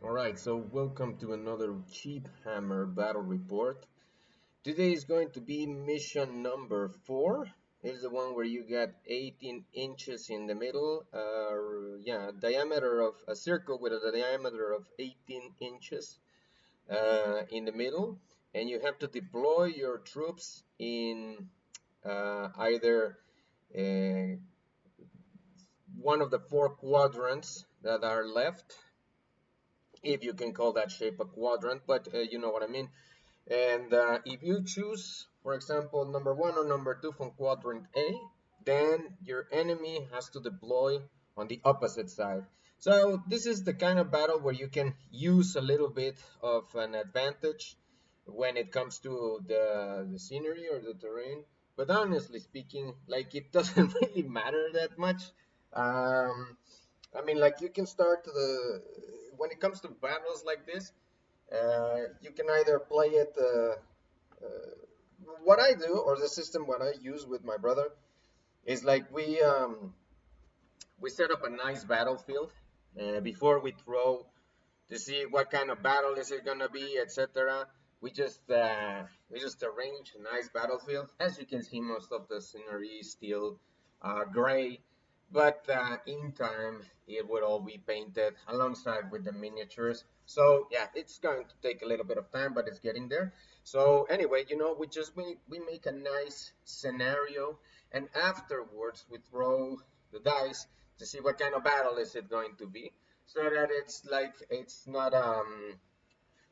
Alright, so welcome to another Cheap Hammer battle report. Today is going to be mission number 4. It's the one where you got 18 inches in the middle. Diameter of a circle with a diameter of 18 inches in the middle. And you have to deploy your troops in either uh, one of the 4 quadrants that are left, if you can call that shape a quadrant, but you know what I mean. And if you choose, for example, number 1 or number 2 from quadrant A, then your enemy has to deploy on the opposite side. So this is the kind of battle where you can use a little bit of an advantage when it comes to the scenery or the terrain. But honestly speaking, like, it doesn't really matter that much. Um, I mean, like, you can start when it comes to battles like this, you can either play it. What I do, or the system what I use with my brother, is like we set up a nice battlefield before we throw to see what kind of battle is it gonna be, etc. We just arrange a nice battlefield. As you can see, most of the scenery is still gray, but in time it will all be painted alongside with the miniatures. So yeah, it's going to take a little bit of time, but it's getting there. So anyway, we make a nice scenario, and afterwards we throw the dice to see what kind of battle is it going to be, so that it's not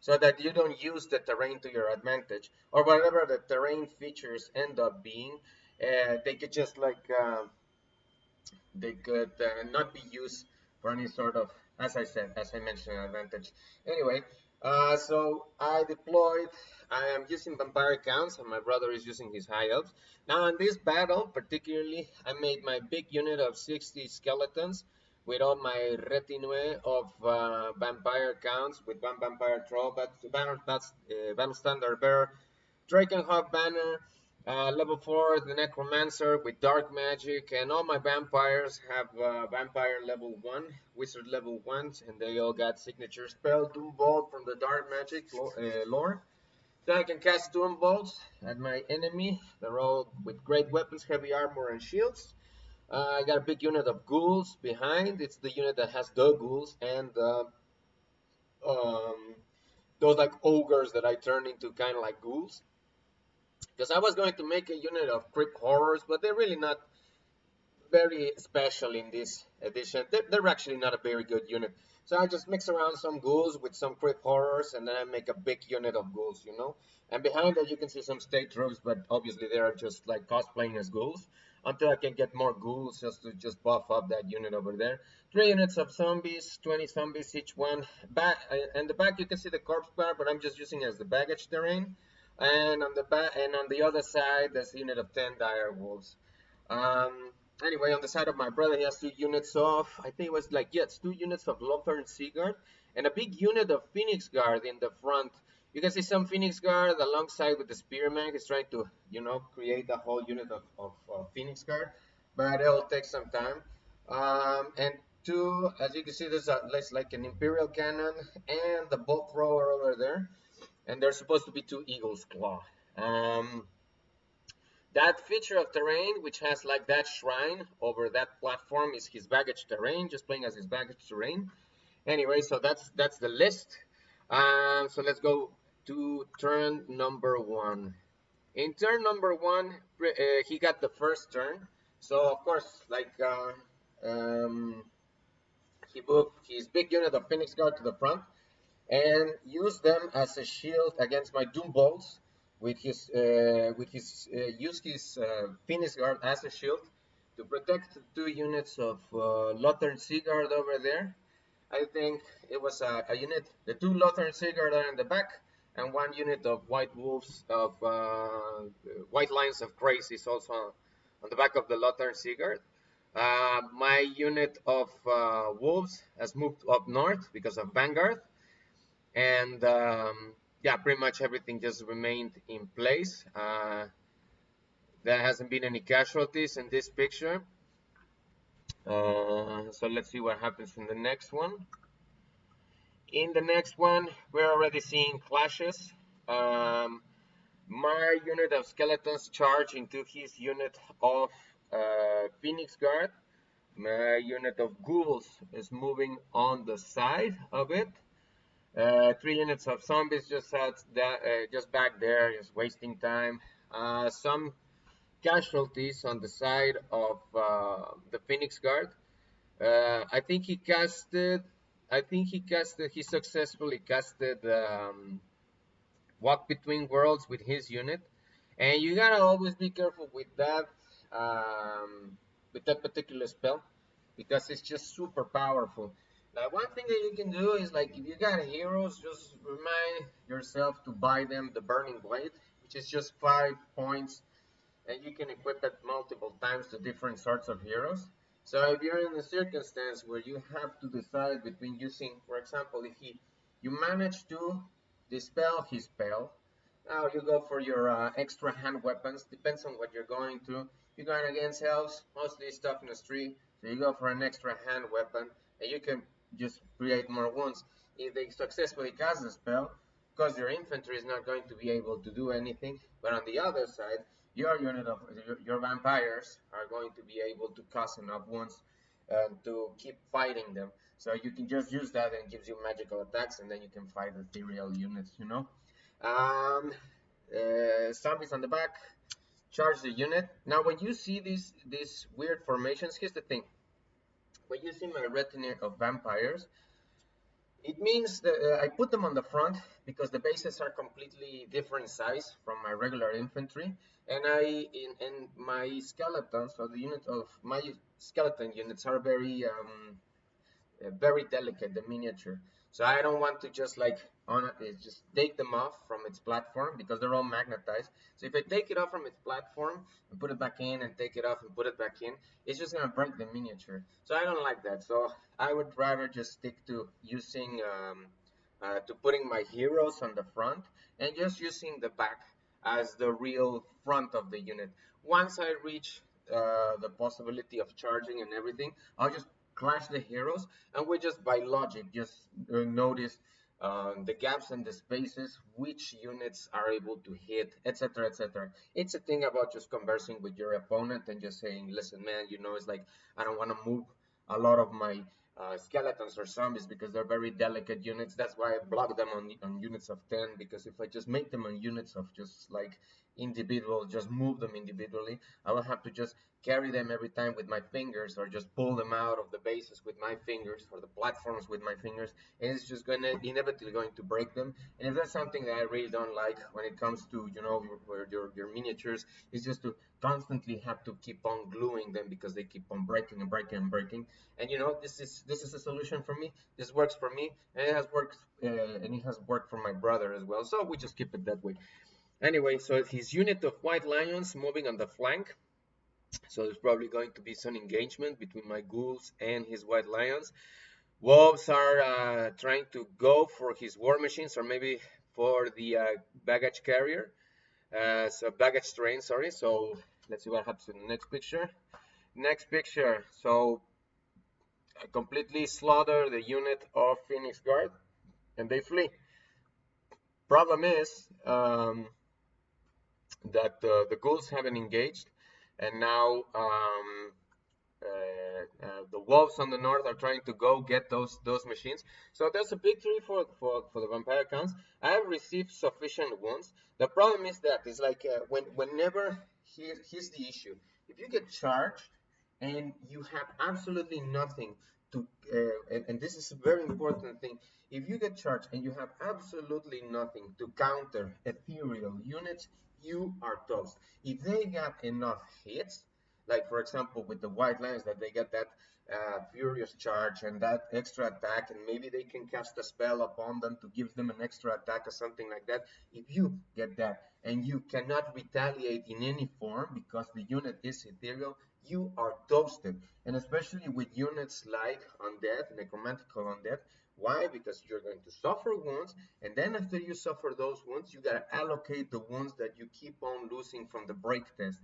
so that you don't use the terrain to your advantage, or whatever the terrain features end up being. They could just not be used for any sort of, as I mentioned, advantage. Anyway, so I am using vampire counts, and my brother is using his high elves. Now, in this battle, particularly, I made my big unit of 60 skeletons with all my retinue of vampire counts, with one vampire troll, battle standard bearer, Drakenhawk banner, level 4, the Necromancer with Dark Magic, and all my vampires have Vampire level 1, Wizard level 1s, and they all got signature spell, Doom Bolt from the Dark Magic lore. Then I can cast Doom Bolts at my enemy. They're all with great weapons, heavy armor, and shields. I got a big unit of ghouls behind. It's the unit that has the ghouls and um, those like ogres that I turned into kind of like ghouls. Because I was going to make a unit of crypt horrors, but they're really not very special in this edition. They're actually not a very good unit. So I just mix around some ghouls with some crypt horrors, and then I make a big unit of ghouls. And behind that you can see some state troops, but obviously they are just like cosplaying as ghouls. Until I can get more ghouls just to just buff up that unit over there. 3 units of zombies, 20 zombies each one. Back and the back you can see the corpse bar, but I'm just using it as the baggage terrain. And on the back and on the other side, there's a unit of 10 dire wolves. Um, Anyway, on the side of my brother, he has 2 units of, I think it was like, yeah, it's 2 units of Lothern Seaguard and a big unit of Phoenix Guard in the front. You can see some Phoenix Guard alongside with the Spearman. He's trying to, create a whole unit of Phoenix Guard, but it'll take some time. And two, as you can see, there's like an Imperial Cannon and the bolt thrower over there, and there's supposed to be 2 Eagle's Claw. That feature of terrain, which has like that shrine over that platform, is his baggage terrain, just playing as his baggage terrain. Anyway, so that's the list. So let's go to turn number 1. In turn number 1, he got the first turn. So of course, he moved his big unit of Phoenix Guard to the front and use them as a shield against my Doom Bolts. Use his Phoenix Guard as a shield to protect 2 units of Lothern Seaguard over there. I think it was a unit. The 2 Lothern Seaguard are in the back, and 1 unit of White Wolves of White Lions of Grace is also on the back of the Lothern Seaguard. My unit of Wolves has moved up north because of Vanguard, and yeah, pretty much everything just remained in place. There hasn't been any casualties in this picture. So let's see what happens in the next one. In the next one, we're already seeing clashes. Um, my unit of skeletons charge into his unit of Phoenix Guard. My unit of ghouls is moving on the side of it. 3 units of zombies just back there, just wasting time. Some casualties on the side of the Phoenix Guard. I think he casted. I think he casted. He successfully casted Walk Between Worlds with his unit, and you gotta always be careful with that particular spell because it's just super powerful. Like one thing that you can do is like if you got heroes, just remind yourself to buy them the Burning Blade, which is just 5 points and you can equip it multiple times to different sorts of heroes. So if you're in a circumstance where you have to decide between using, for example, if you manage to dispel his spell, now you go for your extra hand weapons. Depends on what you're going through. You're going against elves, mostly stuff in the street, so you go for an extra hand weapon, and you can just create more wounds. If they successfully cast the spell, because your infantry is not going to be able to do anything, but on the other side, your unit of your vampires are going to be able to cause enough wounds to keep fighting them. So you can just use that and gives you magical attacks, and then you can fight ethereal units. Zombies on the back, charge the unit. Now, when you see these weird formations, here's the thing: when you see my retinue of vampires, it means that I put them on the front because the bases are completely different size from my regular infantry, and my skeletons, or the unit of my skeleton units, are very delicate, the miniature. So I don't want to just like on it, just take them off from its platform because they're all magnetized. So if I take it off from its platform and put it back in and take it off and put it back in, it's just gonna break the miniature. So I don't like that. So I would rather just stick to using to putting my heroes on the front and just using the back as the real front of the unit. Once I reach the possibility of charging and everything, I'll just clash the heroes, and we just by logic just notice the gaps and the spaces, which units are able to hit, etc., etc. It's a thing about just conversing with your opponent and just saying, listen, man, it's like I don't want to move a lot of my skeletons or zombies because they're very delicate units. That's why I block them on units of 10, because if I just make them on units of just like individual, just move them individually, I will have to just carry them every time with my fingers, or just pull them out of the bases with my fingers, or the platforms with my fingers, and it's just going to inevitably going to break them. And if that's something that I really don't like when it comes to your miniatures, is just to constantly have to keep on gluing them because they keep on breaking and breaking and breaking. And this is a solution for me. This works for me, and it has worked for my brother as well. So we just keep it that way. Anyway, so his unit of white lions moving on the flank. So there's probably going to be some engagement between my ghouls and his white lions. Wolves are trying to go for his war machines, or maybe for the baggage carrier. So baggage train, sorry. So let's see what happens in the next picture. Next picture. So I completely slaughter the unit of Phoenix Guard, and they flee. Problem is that the ghouls haven't engaged, and now the wolves on the north are trying to go get those machines. So there's a victory for the vampire counts. I have received sufficient wounds. The problem is that it's like whenever here's the issue. If you get charged and you have absolutely nothing to, and this is a very important thing. If you get charged and you have absolutely nothing to counter ethereal units, you are toast. If they got enough hits, like for example with the white lions, that they get that furious charge and that extra attack, and maybe they can cast a spell upon them to give them an extra attack or something like that. If you get that and you cannot retaliate in any form because the unit is ethereal, you are toasted. And especially with units like undead, necromantical undead. Why? Because you're going to suffer wounds, and then after you suffer those wounds, you gotta allocate the wounds that you keep on losing from the break test.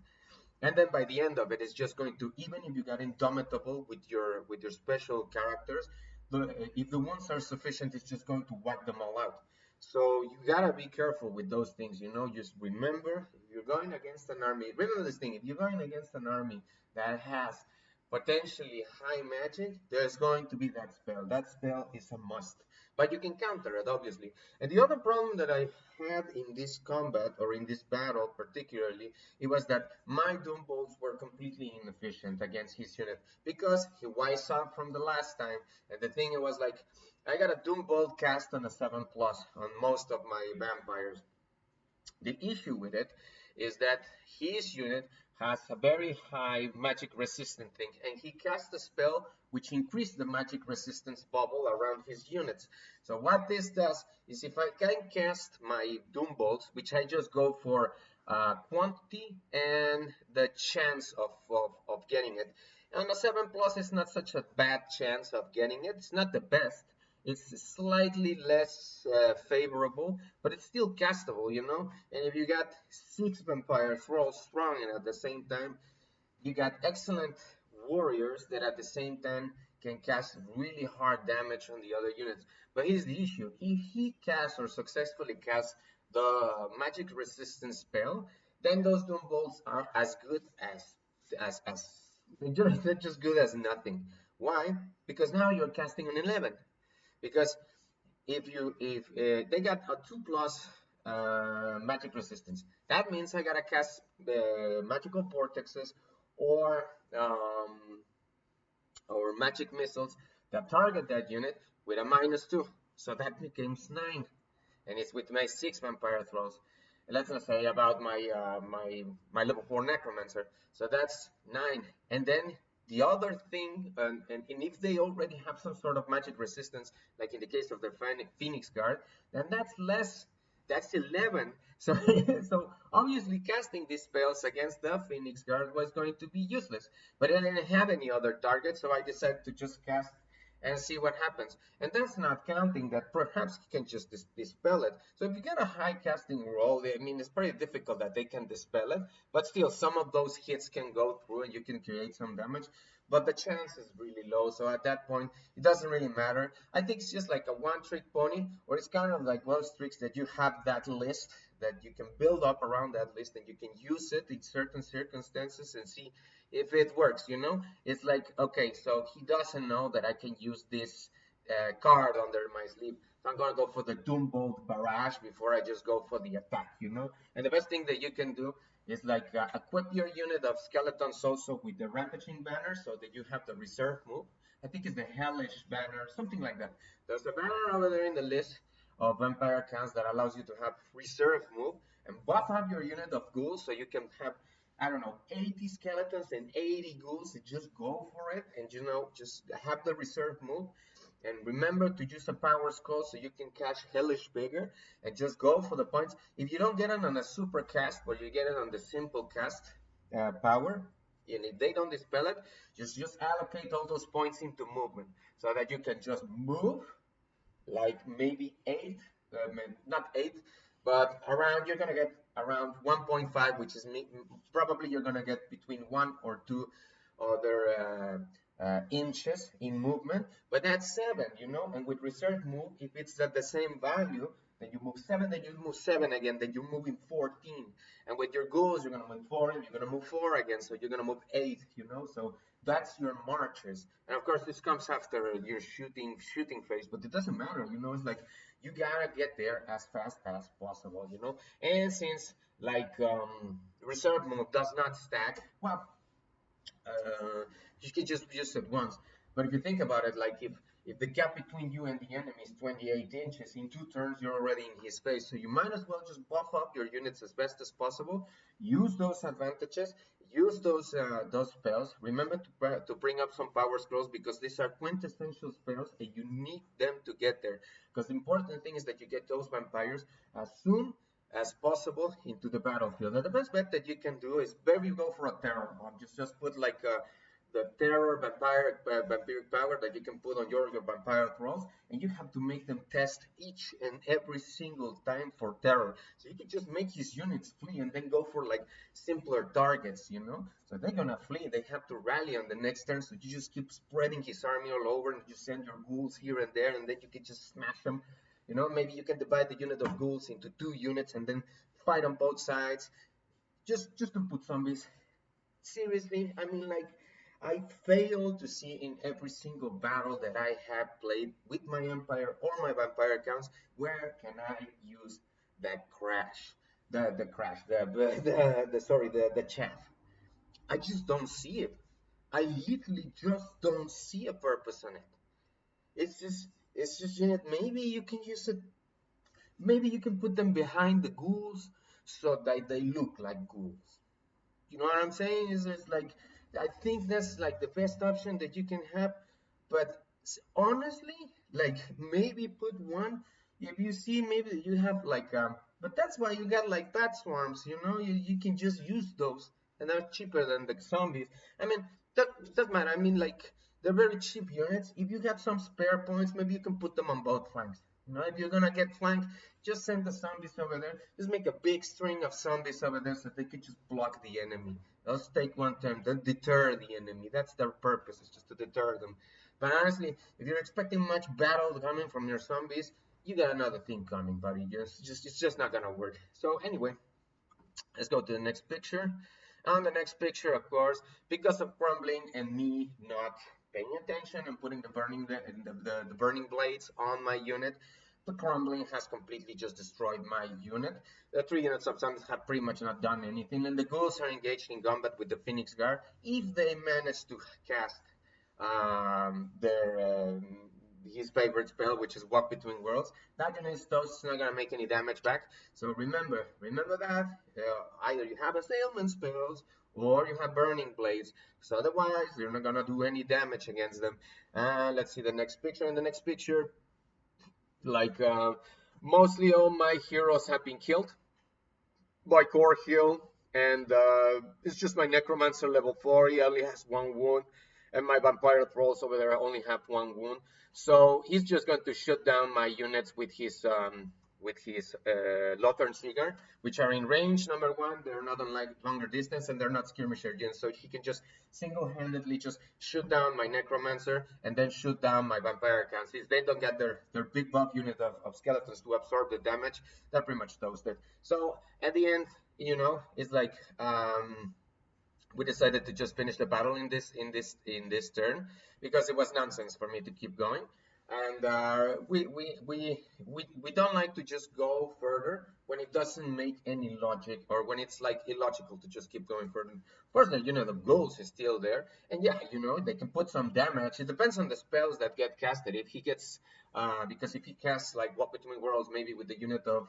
And then by the end of it, it's just going to, even if you got indomitable with your special characters, if the wounds are sufficient, it's just going to wipe them all out. So you gotta be careful with those things, you know. Just remember, if you're going against an army, remember this thing: if you're going against an army that has potentially high magic, there's going to be that spell. That spell is a must, but you can counter it, obviously. And the other problem that I had in this combat, or in this battle particularly, it was that my Doom Bolts were completely inefficient against his unit because he wipes out from the last time. And the thing, it was like, I got a Doom Bolt cast on a 7 plus on most of my vampires. The issue with it is that his unit has a very high magic resistant thing, and he cast a spell which increased the magic resistance bubble around his units. So what this does is, if I can cast my Doom Bolts, which I just go for quantity and the chance of getting it. On a 7 plus, it's not such a bad chance of getting it. It's not the best. It's slightly less favorable, but it's still castable, you know. And if you got 6 vampires all strong, and at the same time you got excellent warriors that at the same time can cast really hard damage on the other units. But here's the issue: if he casts, or successfully casts, the magic resistance spell, then those Doom Bolts are as good as they're just good as nothing. Why? Because now you're casting an 11. Because if they got a 2 plus magic resistance, that means I gotta cast the magical vortexes, or um, or magic missiles that target that unit with a -2. So that becomes 9, and it's with my 6 vampire throws. Let's not say about my level 4 necromancer. So that's 9, and then the other thing, and if they already have some sort of magic resistance, like in the case of the Phoenix Guard, then that's less. That's 11. So, so obviously casting these spells against the Phoenix Guard was going to be useless. But I didn't have any other target, so I decided to just cast and see what happens. And that's not counting that perhaps he can just dispel it. So if you get a high casting roll, I mean, it's pretty difficult that they can dispel it, but still, some of those hits can go through and you can create some damage. But the chance is really low, so at that point, it doesn't really matter. I think it's just like a one-trick pony, or it's kind of like those tricks that you have that list that you can build up around that list, and you can use it in certain circumstances and see if it works, you know. It's like, okay, so he doesn't know that I can use this card under my sleeve, so I'm gonna go for the Doom Bolt barrage before I just go for the attack, you know. And the best thing that you can do is like equip your unit of skeletons also with the rampaging banner, so that you have the reserve move. I think it's the hellish banner, something like that. There's a banner over there in the list of vampire counts that allows you to have reserve move, and buff up your unit of ghouls so you can have, I don't know, 80 skeletons and 80 ghouls, and just go for it, and, you know, just have the reserve move. And remember to use a power skull so you can catch Hellish Bigger, and just go for the points. If you don't get it on a super cast, but you get it on the simple cast power, and if they don't dispel it, just allocate all those points into movement, so that you can just move like maybe 8, not 8, but around, you're gonna get around 1.5, which is probably you're gonna get between 1 or 2 other inches in movement, but that's 7, you know. And with reserve move, if it's at the same value, then you move 7, then you move 7 again, then you're moving 14. And with your goals, you're gonna move 4, and you're gonna move 4 again, so you're gonna move 8, you know. So that's your marches. And of course, this comes after your shooting phase, but it doesn't matter, you know. It's like you gotta get there as fast as possible, you know. And since like reserve move does not stack, well, uh, you can just use it once. But if you think about it, like if the gap between you and the enemy is 28 inches, in 2 turns you're already in his face. So you might as well just buff up your units as best as possible. Use those advantages. Use those spells. Remember to bring up some power scrolls, because these are quintessential spells and you need them to get there. Because the important thing is that you get those vampires as soon as possible into the battlefield. And the best bet that you can do is maybe go for a terror bomb. Just put like the terror vampiric power that you can put on your vampire trolls, and you have to make them test each and every single time for terror. So you can just make his units flee and then go for like simpler targets, you know. So they're gonna flee. They have to rally on the next turn. So you just keep spreading his army all over, and you send your ghouls here and there, and then you can just smash them. You know, maybe you can divide the unit of ghouls into 2 units and then fight on both sides. Just to put zombies. Seriously, I mean, like, I fail to see in every single battle that I have played with my Empire or my Vampire accounts, where can I use that crash, the crash, the sorry, the chaff. I just don't see it. I literally just don't see a purpose on it. It's just you know, maybe you can use it. Maybe you can put them behind the ghouls so that they look like ghouls. You know what I'm saying? Is it's like I think that's like the best option that you can have. But honestly, like maybe put one if you see maybe you have like but that's why you got like bat swarms, you know, you can just use those and they're cheaper than the zombies. I mean that doesn't matter. I mean like they're very cheap units. If you have some spare points, maybe you can put them on both flanks. You know, if you're gonna get flanked, just send the zombies over there. Just make a big string of zombies over there so they can just block the enemy. Let's take one turn, then deter the enemy. That's their purpose, is just to deter them. But honestly, if you're expecting much battle coming from your zombies, you got another thing coming, buddy. It's just not gonna work. So anyway, let's go to the next picture. On the next picture, of course, because of crumbling and me not paying attention and putting the burning blades on my unit, the crumbling has completely just destroyed my unit. The 3 units of zombies have pretty much not done anything, and the ghouls are engaged in combat with the Phoenix Guard. If they manage to cast their his favorite spell, which is Walk Between Worlds, that unit is not gonna make any damage back. So remember that either you have assailment spells or you have burning blades. So otherwise, you're not gonna do any damage against them. Let's see the next picture. In the next picture, like mostly all my heroes have been killed by core heal, and it's just my necromancer level 4. He only has 1 wound, and my vampire trolls over there only have 1 wound. So he's just going to shut down my units with his Lothern Seeger, which are in range. Number one, they're not on like longer distance, and they're not skirmisher gens, so he can just single-handedly just shoot down my necromancer and then shoot down my vampire accounts. If they don't get their big buff unit of skeletons to absorb the damage, they're pretty much toasted. So at the end, you know, it's like we decided to just finish the battle in this turn because it was nonsense for me to keep going, and we don't like to just go further when it doesn't make any logic, or when it's like illogical to just keep going further. Of course, you know, the goals is still there, and yeah, you know, they can put some damage. It depends on the spells that get casted. If he gets because if he casts like Walk Between Worlds, maybe with the unit of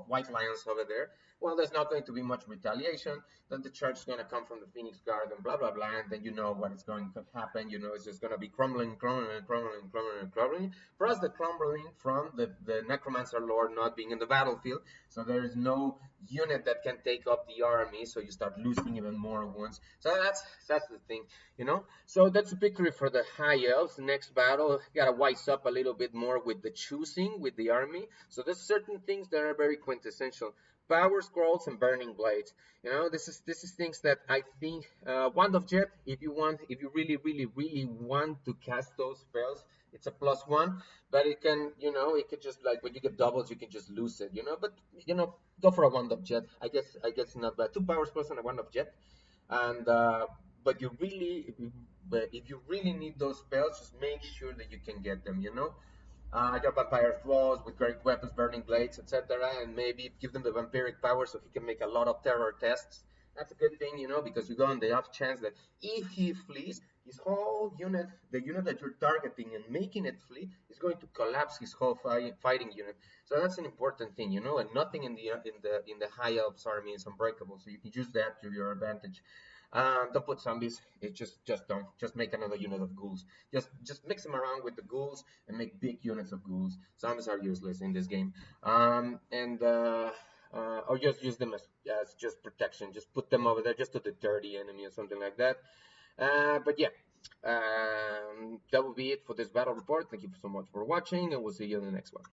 White Lions over there, well, there's not going to be much retaliation. Then the charge is going to come from the Phoenix Guard and blah, blah, blah. And then you know what is going to happen. You know, it's just going to be crumbling, crumbling, crumbling, crumbling, crumbling. Plus the crumbling from the Necromancer Lord not being in the battlefield. So there is no unit that can take up the army. So you start losing even more wounds. So that's the thing, you know. So that's a victory for the High Elves. Next battle, got to wise up a little bit more with the choosing with the army. So there's certain things that are very quintessential. Power scrolls and burning blades. You know, this is things that I think Wand of Jet. If you really want to cast those spells, it's a +1. But it can, you know, it could just like when you get doubles, you can just lose it. You know, but you know, go for a Wand of Jet. I guess not bad. 2 power spells and a Wand of Jet, and but if you really need those spells, just make sure that you can get them. You know, your vampire claws with great weapons, burning blades, etc., and maybe give them the vampiric power so he can make a lot of terror tests. That's a good thing, you know, because you go on the off chance that if he flees, his whole unit, the unit that you're targeting and making it flee, is going to collapse his whole fighting unit. So that's an important thing, you know, and nothing in the High Elves army is unbreakable. So you can use that to your advantage. Don't put zombies. It just don't. Just make another unit of ghouls. Just mix them around with the ghouls and make big units of ghouls. Zombies are useless in this game. And or just use them as just protection. Just put them over there just to deter the enemy or something like that. But yeah, that will be it for this battle report. Thank you so much for watching, and we'll see you in the next one.